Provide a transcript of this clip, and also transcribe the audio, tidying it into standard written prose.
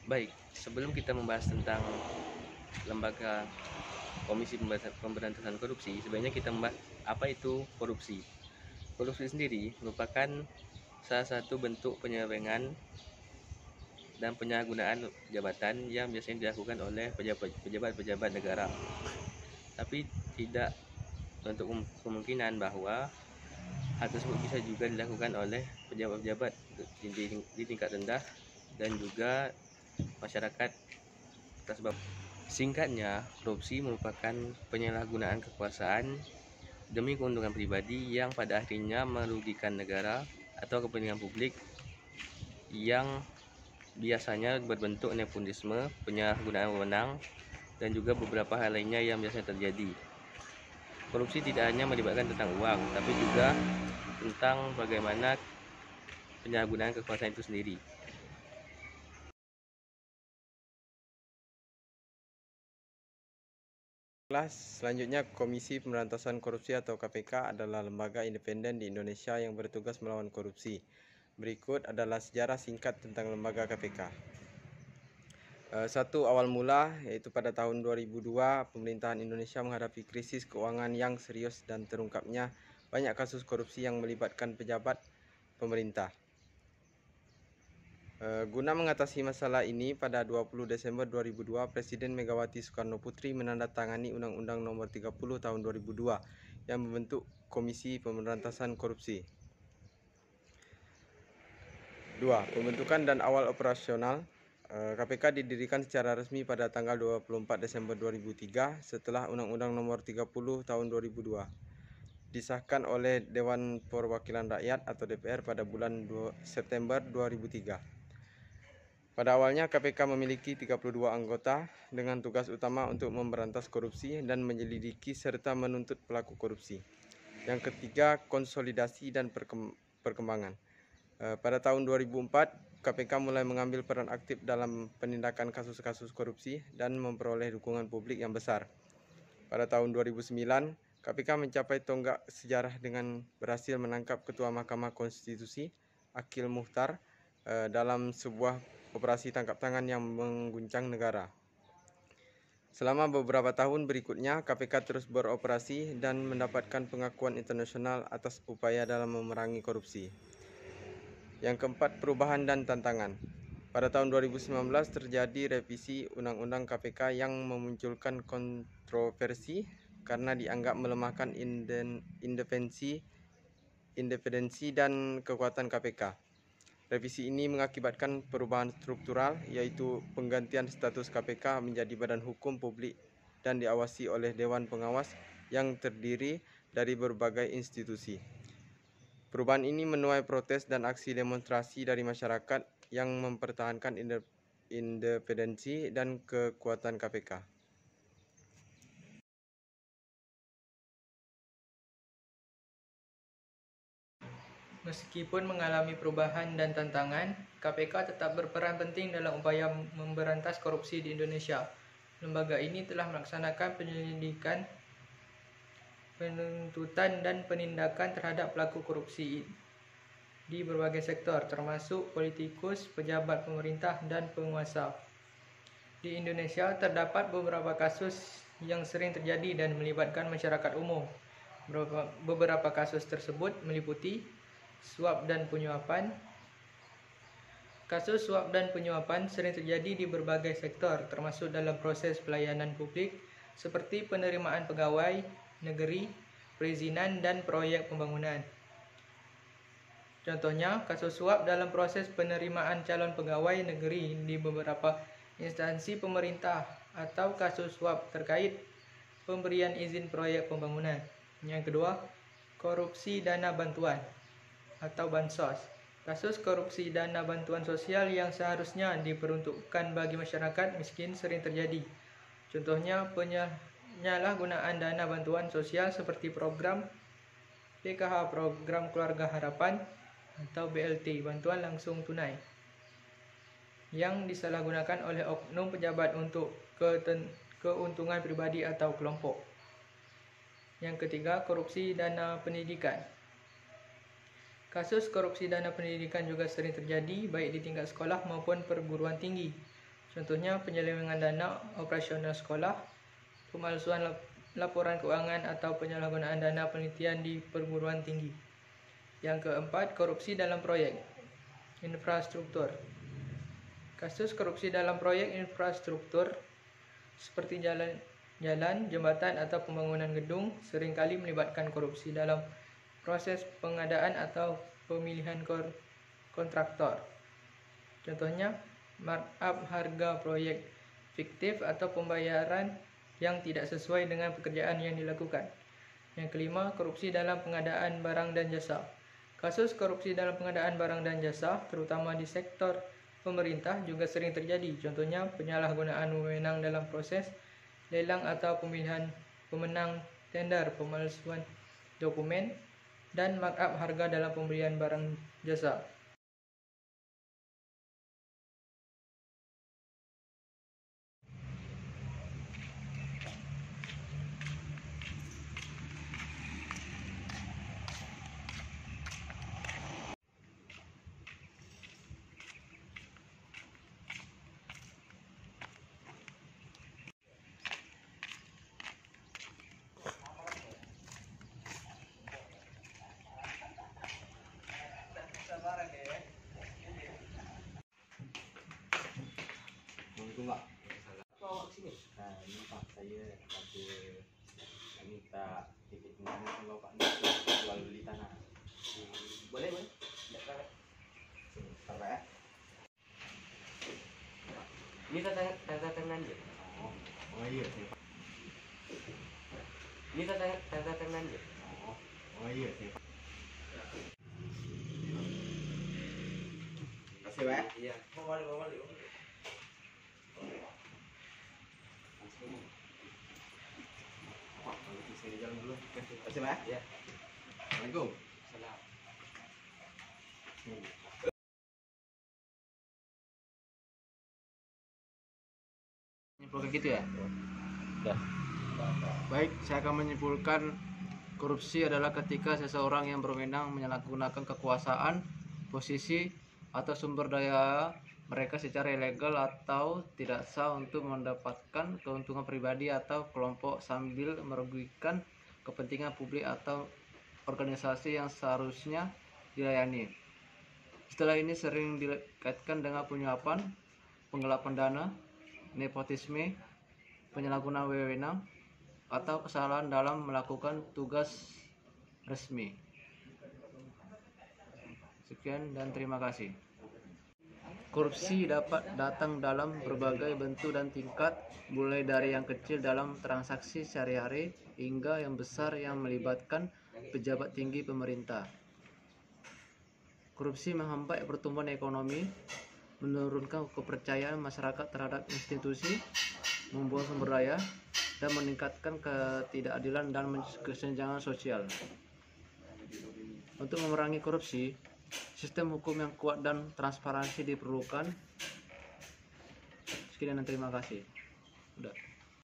Baik, sebelum kita membahas tentang lembaga Komisi Pemberantasan Korupsi, sebenarnya kita membahas apa itu korupsi. Korupsi sendiri merupakan salah satu bentuk penyelewengan dan penyalahgunaan jabatan yang biasanya dilakukan oleh pejabat-pejabat negara. Tapi tidak untuk kemungkinan bahwa hal tersebut bisa juga dilakukan oleh pejabat-pejabat di tingkat rendah dan juga masyarakat atas bawah. Singkatnya, korupsi merupakan penyalahgunaan kekuasaan demi keuntungan pribadi yang pada akhirnya merugikan negara atau kepentingan publik, yang biasanya berbentuk nepotisme, penyalahgunaan wewenang, dan juga beberapa hal lainnya yang biasanya terjadi. Korupsi tidak hanya melibatkan tentang uang, tapi juga tentang bagaimana penyalahgunaan kekuasaan itu sendiri. Selanjutnya, Komisi Pemberantasan Korupsi atau KPK adalah lembaga independen di Indonesia yang bertugas melawan korupsi. Berikut adalah sejarah singkat tentang lembaga KPK. Satu awal mula, yaitu pada tahun 2002, pemerintahan Indonesia menghadapi krisis keuangan yang serius dan terungkapnya banyak kasus korupsi yang melibatkan pejabat pemerintah. Guna mengatasi masalah ini, pada 20 Desember 2002, Presiden Megawati Soekarno Putri menandatangani Undang-Undang Nomor 30 Tahun 2002 yang membentuk Komisi Pemberantasan Korupsi. 2. Pembentukan dan awal operasional. KPK didirikan secara resmi pada tanggal 24 Desember 2003 setelah Undang-Undang Nomor 30 Tahun 2002 disahkan oleh Dewan Perwakilan Rakyat atau DPR pada bulan September 2003. Pada awalnya KPK memiliki 32 anggota dengan tugas utama untuk memberantas korupsi dan menyelidiki serta menuntut pelaku korupsi. Yang ketiga, konsolidasi dan perkembangan. Pada tahun 2004, KPK mulai mengambil peran aktif dalam penindakan kasus-kasus korupsi dan memperoleh dukungan publik yang besar. Pada tahun 2009, KPK mencapai tonggak sejarah dengan berhasil menangkap Ketua Mahkamah Konstitusi, Akil Muhtar, dalam sebuah operasi tangkap tangan yang mengguncang negara. Selama beberapa tahun berikutnya, KPK terus beroperasi dan mendapatkan pengakuan internasional atas upaya dalam memerangi korupsi. Yang keempat, perubahan dan tantangan. Pada tahun 2019 terjadi revisi Undang-Undang KPK yang memunculkan kontroversi karena dianggap melemahkan independensi dan kekuatan KPK. Revisi ini mengakibatkan perubahan struktural, yaitu penggantian status KPK menjadi badan hukum publik dan diawasi oleh Dewan Pengawas yang terdiri dari berbagai institusi. Perubahan ini menuai protes dan aksi demonstrasi dari masyarakat yang mempertahankan independensi dan kekuatan KPK. Meskipun mengalami perubahan dan tantangan, KPK tetap berperan penting dalam upaya memberantas korupsi di Indonesia. Lembaga ini telah melaksanakan penyelidikan, penuntutan, dan penindakan terhadap pelaku korupsi di berbagai sektor, termasuk politikus, pejabat pemerintah, dan penguasa. Di Indonesia terdapat beberapa kasus yang sering terjadi dan melibatkan masyarakat umum. Beberapa kasus tersebut meliputi suap dan penyuapan. Kasus suap dan penyuapan sering terjadi di berbagai sektor, termasuk dalam proses pelayanan publik seperti penerimaan pegawai negeri, perizinan, dan proyek pembangunan. Contohnya, kasus suap dalam proses penerimaan calon pegawai negeri di beberapa instansi pemerintah atau kasus suap terkait pemberian izin proyek pembangunan. Yang kedua, korupsi dana bantuan atau bansos. Kasus korupsi dana bantuan sosial yang seharusnya diperuntukkan bagi masyarakat miskin sering terjadi. Contohnya penyalahgunaan dana bantuan sosial seperti program PKH, program Keluarga Harapan, atau BLT, bantuan langsung tunai, yang disalahgunakan oleh oknum pejabat untuk keuntungan pribadi atau kelompok. Yang ketiga, korupsi dana pendidikan. Kasus korupsi dana pendidikan juga sering terjadi baik di tingkat sekolah maupun perguruan tinggi. Contohnya penyelewengan dana operasional sekolah, pemalsuan laporan keuangan atau penyalahgunaan dana penelitian di perguruan tinggi. Yang keempat, korupsi dalam proyek infrastruktur. Kasus korupsi dalam proyek infrastruktur seperti jalan, jembatan atau pembangunan gedung seringkali melibatkan korupsi dalam proses pengadaan atau pemilihan kontraktor. Contohnya, markup harga proyek fiktif atau pembayaran yang tidak sesuai dengan pekerjaan yang dilakukan. Yang kelima, korupsi dalam pengadaan barang dan jasa. Kasus korupsi dalam pengadaan barang dan jasa, terutama di sektor pemerintah, juga sering terjadi. Contohnya, penyalahgunaan wewenang dalam proses lelang atau pemilihan pemenang tender, pemalsuan dokumen, dan markup harga dalam pembelian barang jasa. Itu Pak. Bawa ke sini. Nah, ini Pak, saya ada minta titik tangan sama Bapak ini jual beli tanah. Boleh. Tidak apa. Sebentar Pak ya. Ini tanda tangan dia. Oh iya sih Pak. Ini tanda tangan dia. Oh iya sih Pak. Kasih Pak ya. Iya. Mau balik. Saya jalan dulu. Kasih Pak ya. Iya. Assalamualaikum. Salam. Menyimpulkan gitu ya? Ya. Baik, saya akan menyimpulkan korupsi adalah ketika seseorang yang berwenang menyalahgunakan kekuasaan, posisi, atau sumber daya mereka secara ilegal atau tidak sah untuk mendapatkan keuntungan pribadi atau kelompok sambil merugikan kepentingan publik atau organisasi yang seharusnya dilayani. Istilah ini sering dikaitkan dengan penyuapan, penggelapan dana, nepotisme, penyalahgunaan wewenang, atau kesalahan dalam melakukan tugas resmi. Sekian dan terima kasih. Korupsi dapat datang dalam berbagai bentuk dan tingkat, mulai dari yang kecil dalam transaksi sehari-hari hingga yang besar yang melibatkan pejabat tinggi pemerintah. Korupsi menghambat pertumbuhan ekonomi, menurunkan kepercayaan masyarakat terhadap institusi, membuang sumber daya, dan meningkatkan ketidakadilan dan kesenjangan sosial. Untuk memerangi korupsi, sistem hukum yang kuat dan transparansi diperlukan. Sekian dan terima kasih. Udah.